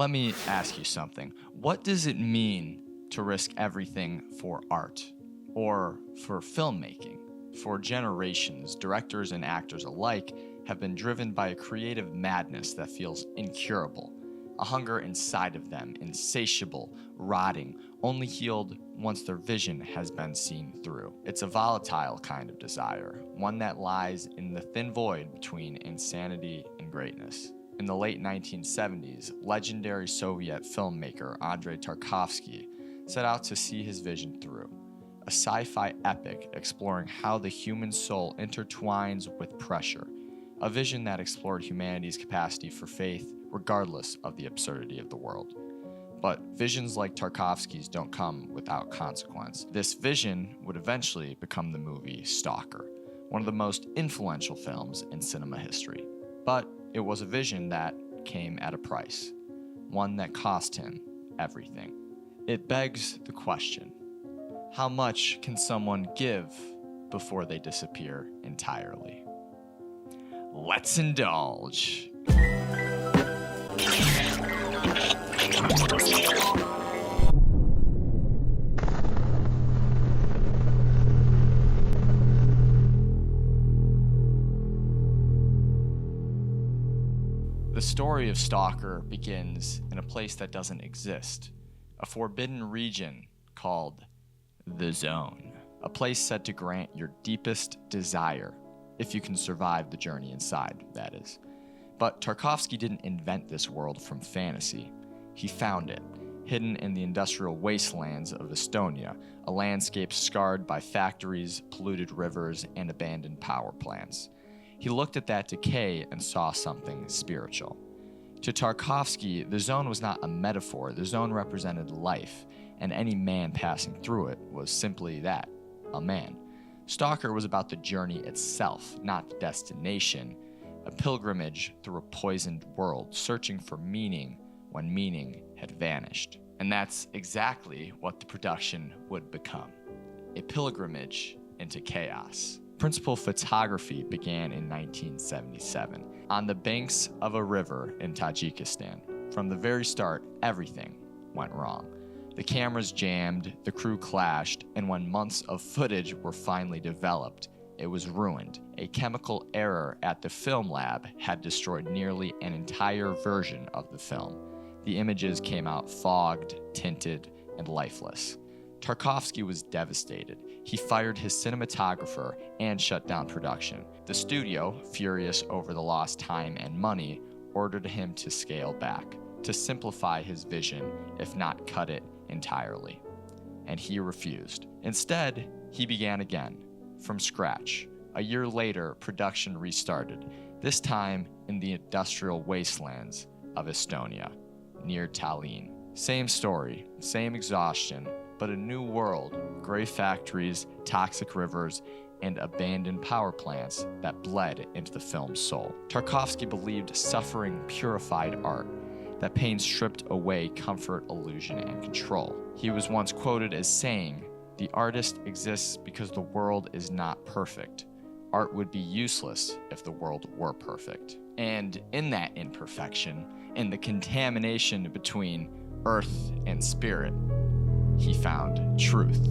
Let me ask you something. What does it mean to risk everything for art or for filmmaking? For generations, directors and actors alike have been driven by a creative madness that feels incurable, a hunger inside of them, insatiable, rotting, only healed once their vision has been seen through. It's a volatile kind of desire, one that lies in the thin void between insanity and greatness. In the late 1970s, legendary Soviet filmmaker Andrei Tarkovsky set out to see his vision through. A sci-fi epic exploring how the human soul intertwines with pressure, a vision that explored humanity's capacity for faith regardless of the absurdity of the world. But visions like Tarkovsky's don't come without consequence. This vision would eventually become the movie Stalker, one of the most influential films in cinema history. But it was a vision that came at a price, one that cost him everything. It begs the question, how much can someone give before they disappear entirely? Let's indulge. The story of Stalker begins in a place that doesn't exist, a forbidden region called the Zone, a place said to grant your deepest desire, if you can survive the journey inside, that is. But Tarkovsky didn't invent this world from fantasy. He found it, hidden in the industrial wastelands of Estonia, a landscape scarred by factories, polluted rivers, and abandoned power plants. He looked at that decay and saw something spiritual. To Tarkovsky, the zone was not a metaphor. The zone represented life, and any man passing through it was simply that, a man. Stalker was about the journey itself, not the destination, a pilgrimage through a poisoned world, searching for meaning when meaning had vanished. And that's exactly what the production would become, a pilgrimage into chaos. Principal photography began in 1977 on the banks of a river in Tajikistan. From the very start, everything went wrong. The cameras jammed, the crew clashed, and when months of footage were finally developed, it was ruined. A chemical error at the film lab had destroyed nearly an entire version of the film. The images came out fogged, tinted, and lifeless. Tarkovsky was devastated. He fired his cinematographer and shut down production. The studio, furious over the lost time and money, ordered him to scale back, to simplify his vision, if not cut it entirely. And he refused. Instead, he began again, from scratch. A year later, production restarted, this time in the industrial wastelands of Estonia, near Tallinn. Same story, same exhaustion, but a new world, gray factories, toxic rivers, and abandoned power plants that bled into the film's soul. Tarkovsky believed suffering purified art, that pain stripped away comfort, illusion, and control. He was once quoted as saying, "The artist exists because the world is not perfect. Art would be useless if the world were perfect." And in that imperfection, in the contamination between earth and spirit, he found truth.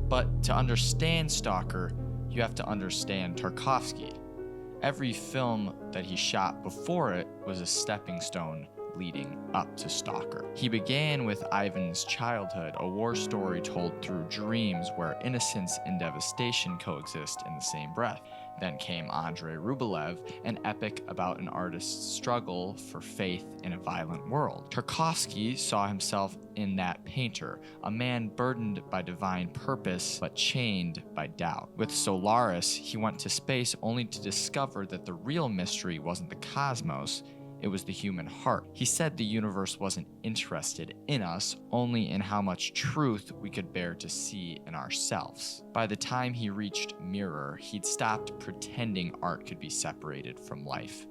But to understand Stalker, you have to understand Tarkovsky. Every film that he shot before it was a stepping stone leading up to Stalker. He began with Ivan's childhood, a war story told through dreams where innocence and devastation coexist in the same breath. Then came Andrei Rublev, an epic about an artist's struggle for faith in a violent world. Tarkovsky saw himself in that painter, a man burdened by divine purpose but chained by doubt. With Solaris, he went to space only to discover that the real mystery wasn't the cosmos, it was the human heart. He said the universe wasn't interested in us, only in how much truth we could bear to see in ourselves. By the time he reached Mirror, he'd stopped pretending art could be separated from life.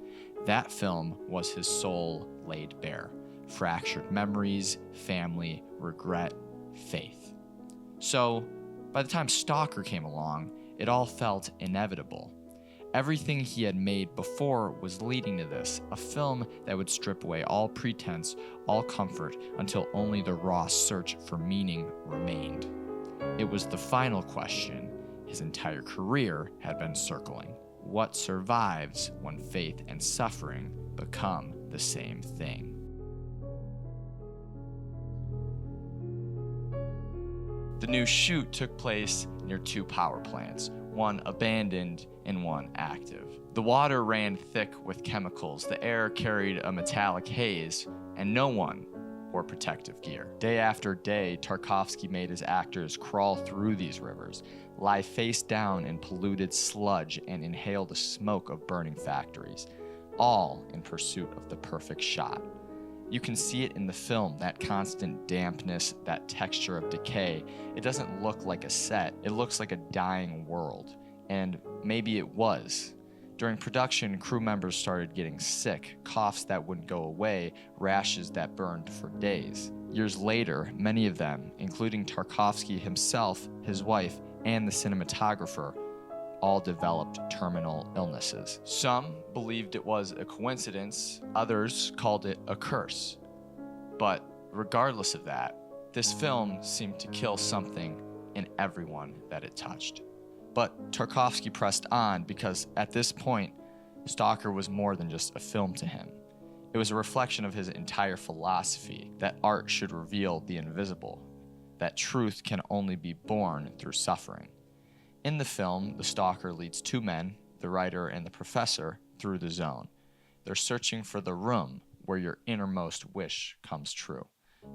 That film was his soul laid bare. Fractured memories, family, regret, faith. So, by the time Stalker came along, it all felt inevitable. Everything he had made before was leading to this, a film that would strip away all pretense, all comfort, until only the raw search for meaning remained. It was the final question his entire career had been circling. What survives when faith and suffering become the same thing? The new shoot took place near two power plants, one abandoned and one active. The water ran thick with chemicals, the air carried a metallic haze, and no one wore protective gear. Day after day, Tarkovsky made his actors crawl through these rivers, lie face down in polluted sludge, and inhale the smoke of burning factories, all in pursuit of the perfect shot. You can see it in the film, that constant dampness, that texture of decay. It doesn't look like a set, it looks like a dying world. And maybe it was. During production, crew members started getting sick, coughs that wouldn't go away, rashes that burned for days. Years later, many of them, including Tarkovsky himself, his wife, and the cinematographer, all developed terminal illnesses. Some believed it was a coincidence, others called it a curse. But regardless of that, this film seemed to kill something in everyone that it touched. But Tarkovsky pressed on because at this point, Stalker was more than just a film to him. It was a reflection of his entire philosophy that art should reveal the invisible, that truth can only be born through suffering. In the film, the stalker leads two men, the writer and the professor, through the zone. They're searching for the room where your innermost wish comes true.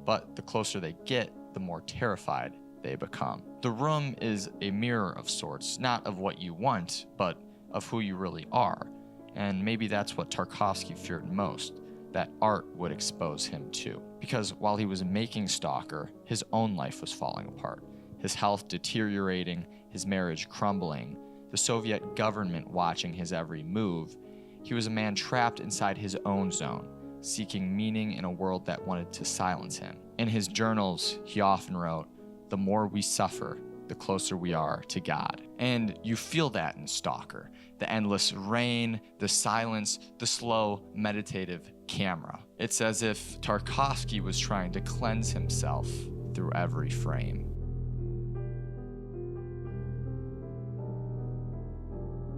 But the closer they get, the more terrified they become. The room is a mirror of sorts, not of what you want, but of who you really are. And maybe that's what Tarkovsky feared most, that art would expose him to. Because while he was making Stalker, his own life was falling apart. His health deteriorating, his marriage crumbling, the Soviet government watching his every move. He was a man trapped inside his own zone, seeking meaning in a world that wanted to silence him. In his journals, he often wrote, "The more we suffer, the closer we are to God." And you feel that in Stalker. The endless rain, the silence, the slow, meditative camera. It's as if Tarkovsky was trying to cleanse himself through every frame.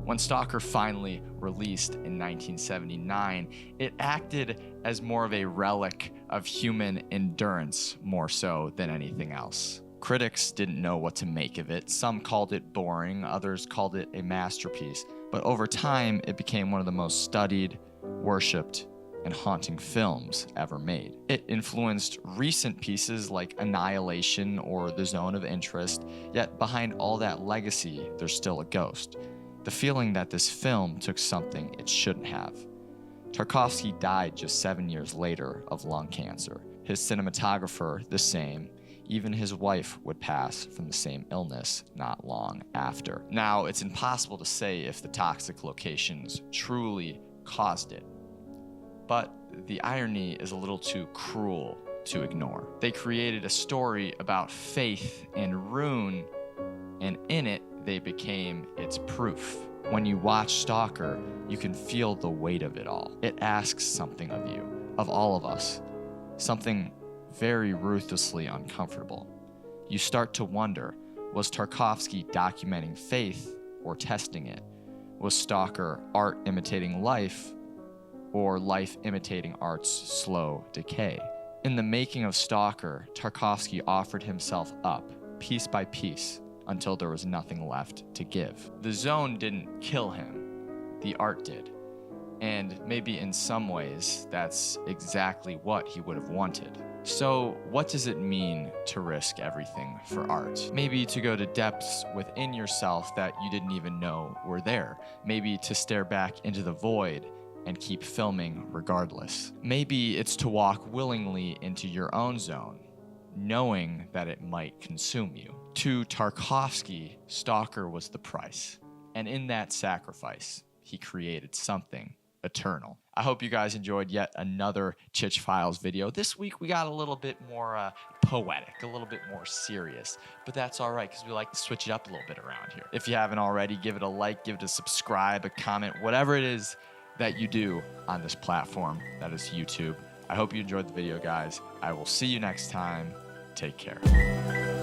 When Stalker finally released in 1979, it acted as more of a relic of human endurance more so than anything else. Critics didn't know what to make of it. Some called it boring, others called it a masterpiece. But over time, it became one of the most studied, worshipped, and haunting films ever made. It influenced recent pieces like Annihilation or The Zone of Interest, yet behind all that legacy, there's still a ghost. The feeling that this film took something it shouldn't have. Tarkovsky died just 7 years later of lung cancer. His cinematographer, the same. Even his wife would pass from the same illness not long after. Now, it's impossible to say if the toxic locations truly caused it. But the irony is a little too cruel to ignore. They created a story about faith and ruin, and in it, they became its proof. When you watch Stalker, you can feel the weight of it all. It asks something of you, of all of us, something very ruthlessly uncomfortable. You start to wonder, was Tarkovsky documenting faith or testing it? Was Stalker art imitating life, or life imitating art's slow decay? In the making of Stalker, Tarkovsky offered himself up, piece by piece, until there was nothing left to give. The zone didn't kill him, the art did. And maybe in some ways, that's exactly what he would have wanted. So what does it mean to risk everything for art? Maybe to go to depths within yourself that you didn't even know were there. Maybe to stare back into the void and keep filming regardless. Maybe it's to walk willingly into your own zone, knowing that it might consume you. To Tarkovsky, Stalker was the price. And in that sacrifice, he created something eternal. I hope you guys enjoyed yet another Chich Files video. This week we got a little bit more poetic, a little bit more serious, but that's all right because we like to switch it up a little bit around here. If you haven't already, give it a like, give it a subscribe, a comment, whatever it is that you do on this platform that is YouTube. I hope you enjoyed the video, guys. I will see you next time. Take care.